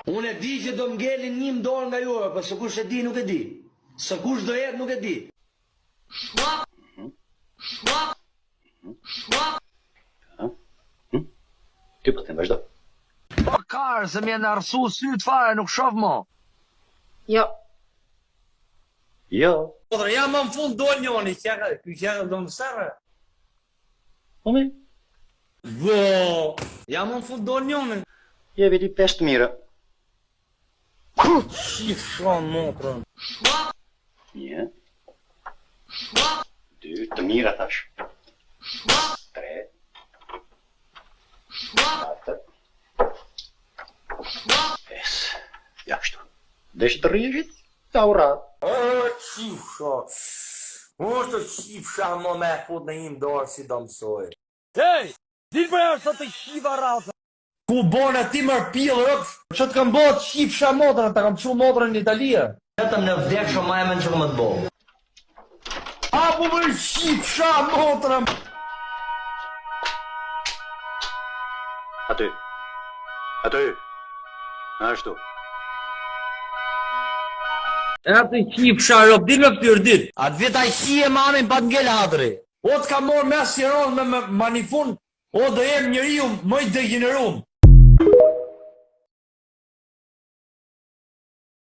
Unë e di që do m'ngelin një dorë nga juve, po së kush e di nuk e di. Së kush do jetë nuk e di. Shwap. Shwap. Shwap. Ty po të vazhdo. Po karë, se m'je në arsu sytë fare, nuk shof mo. Jo. Jo. Podre, jam më në fund dojnë njoni, kjo do më sërë. Ome, Vo, jam më në fund dojnë njoni. je vedi 5 mira. Shif shon motrën. Shwap. 1, Shwap. 2, të mira thash. Shwap. 3, Shwap. 4, Shwap. 5. Ja kështu. Desh të rrjegjit? Ta ura. Qifsha. Unë të qifsha më me fut në im dorë si do mësoj. Hej, dilë për jashtë të shiva rrasa. Ku bona ti mërë pilë, rëpsh? Që të kam bëhet qifsha motrën, të kam që motrën në Italia. Vetëm në vdek shumë majmen që më të bo. Apo më qifsha motrën. Aty. Aty. Ashtu. E atë qifsha rëp, dilë me pëtyrë dit. Atë vita i si e mamin pa të ngellë hadri. O të ka morë me asiron me manifun, o dhe jem njëri më i degenerum.